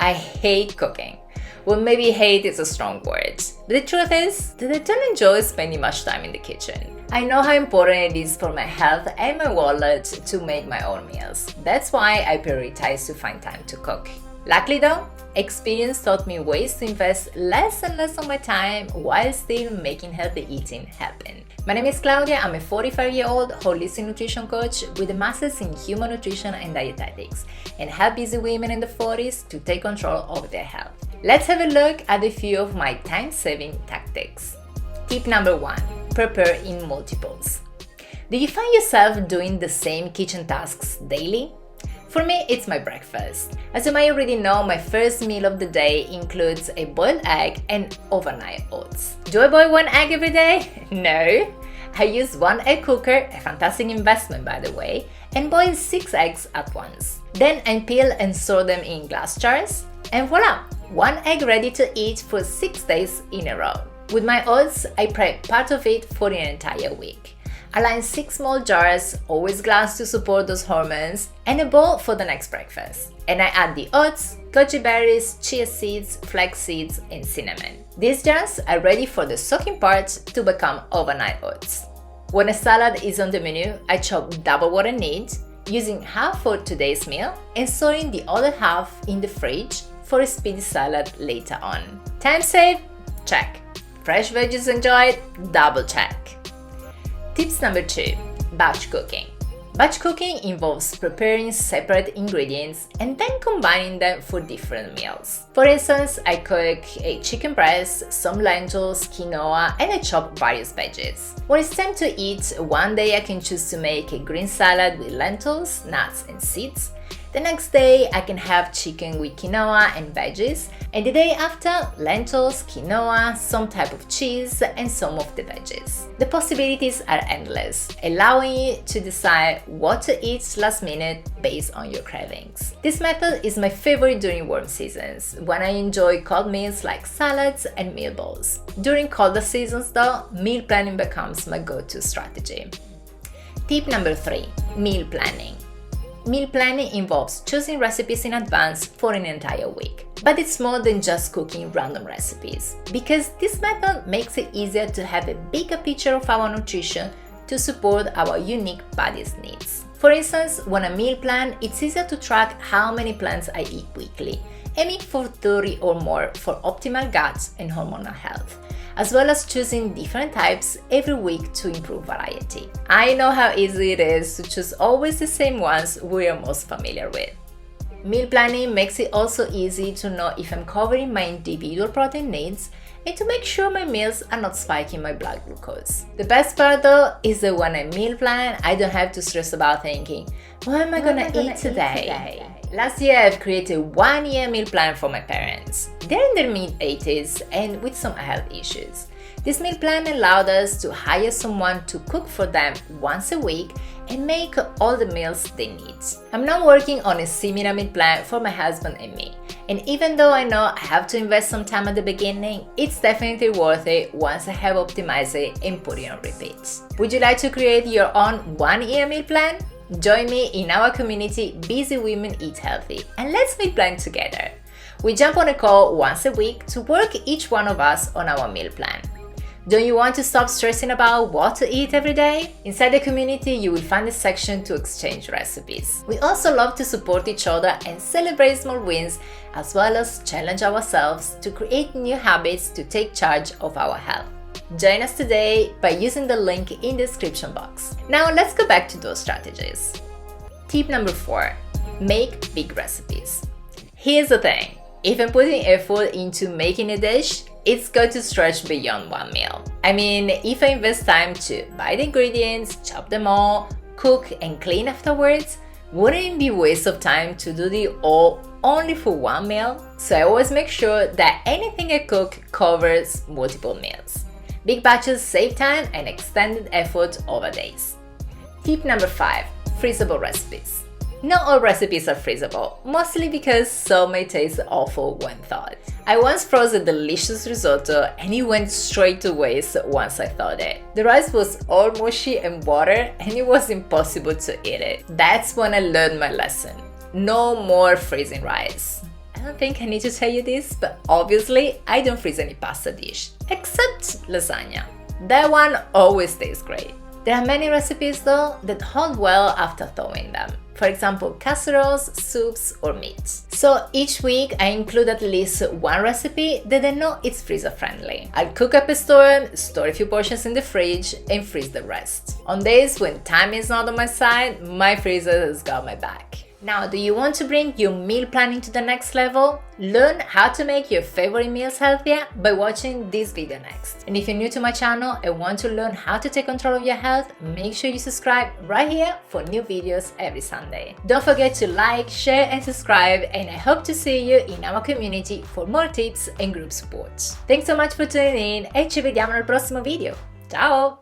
I hate cooking. Well, maybe hate is a strong word, but the truth is that I don't enjoy spending much time in the kitchen. I know how important it is for my health and my wallet to make my own meals. That's why I prioritize to find time to cook. Luckily though, experience taught me ways to invest less and less of my time while still making healthy eating happen. My name is Claudia. I'm a 45-year-old holistic nutrition coach with a master's in human nutrition and dietetics, and help busy women in the 40s to take control of their health. Let's have a look at a few of my time-saving tactics. Tip number 1. Prepare in multiples. Do you find yourself doing the same kitchen tasks daily? For me, it's my breakfast. As you might already know, my first meal of the day includes a boiled egg and overnight oats. Do I boil one egg every day? No. I use one egg cooker, a fantastic investment by the way, and boil 6 eggs at once. Then I peel and store them in glass jars, and voila! One egg ready to eat for 6 days in a row. With my oats, I prep part of it for an entire week. I line 6 small jars, always glass to support those hormones, and a bowl for the next breakfast. And I add the oats, goji berries, chia seeds, flax seeds, and cinnamon. These jars are ready for the soaking part to become overnight oats. When a salad is on the menu, I chop double what I need, using half for today's meal and storing the other half in the fridge for a speedy salad later on. Time saved? Check. Fresh veggies enjoyed? Double check. Tips number 2. Batch cooking. Batch cooking involves preparing separate ingredients and then combining them for different meals. For instance, I cook a chicken breast, some lentils, quinoa, and I chop various veggies. When it's time to eat, one day I can choose to make a green salad with lentils, nuts, and seeds. The next day, I can have chicken with quinoa and veggies, and the day after, lentils, quinoa, some type of cheese, and some of the veggies. The possibilities are endless, allowing you to decide what to eat last minute based on your cravings. This method is my favorite during warm seasons, when I enjoy cold meals like salads and meal bowls. During colder seasons though, meal planning becomes my go-to strategy. Tip number 3. Meal planning. Meal planning involves choosing recipes in advance for an entire week. But it's more than just cooking random recipes, because this method makes it easier to have a bigger picture of our nutrition to support our unique body's needs. For instance, when I meal plan, it's easier to track how many plants I eat weekly, aiming for 30 or more for optimal gut and hormonal health, as well as choosing different types every week to improve variety. I know how easy it is to choose always the same ones we are most familiar with. Meal planning makes it also easy to know if I'm covering my individual protein needs and to make sure my meals are not spiking my blood glucose. The best part though is that when I meal plan, I don't have to stress about thinking, what am I gonna eat today? Last year, I've created 1-year meal plan for my parents. They're in their mid-80s and with some health issues. This meal plan allowed us to hire someone to cook for them once a week and make all the meals they need. I'm now working on a similar meal plan for my husband and me. And even though I know I have to invest some time at the beginning, it's definitely worth it once I have optimized it and put it on repeat. Would you like to create your own 1-year meal plan? Join me in our community Busy Women Eat Healthy and let's meal plan together. We jump on a call once a week to work each one of us on our meal plan. Don't you want to stop stressing about what to eat every day? Inside the community, you will find a section to exchange recipes. We also love to support each other and celebrate small wins, as well as challenge ourselves to create new habits to take charge of our health. Join us today by using the link in the description box. Now let's go back to those strategies. Tip number 4. Make big recipes. Here's the thing. If I'm putting effort into making a dish, it's going to stretch beyond one meal. I mean, if I invest time to buy the ingredients, chop them all, cook and clean afterwards, wouldn't it be a waste of time to do the all only for one meal? So I always make sure that anything I cook covers multiple meals. Big batches save time and extended effort over days. Tip number 5. Freezable recipes. Not all recipes are freezable, mostly because some may taste awful when thawed. I once froze a delicious risotto and it went straight to waste once I thawed it. The rice was all mushy and water and it was impossible to eat it. That's when I learned my lesson. No more freezing rice. don't think I need to tell you this, but obviously I don't freeze any pasta dish, except lasagna. That one always tastes great. There are many recipes though that hold well after thawing them. For example, casseroles, soups, or meats. So each week I include at least one recipe that I know is freezer friendly. I'll cook up a storm, store a few portions in the fridge, and freeze the rest. On days when time is not on my side, my freezer has got my back. Now, do you want to bring your meal planning to the next level? Learn how to make your favorite meals healthier by watching this video next. And if you're new to my channel and want to learn how to take control of your health, make sure you subscribe right here for new videos every Sunday. Don't forget to like, share and subscribe, and I hope to see you in our community for more tips and group support. Thanks so much for tuning in e ci vediamo nel prossimo video. Ciao!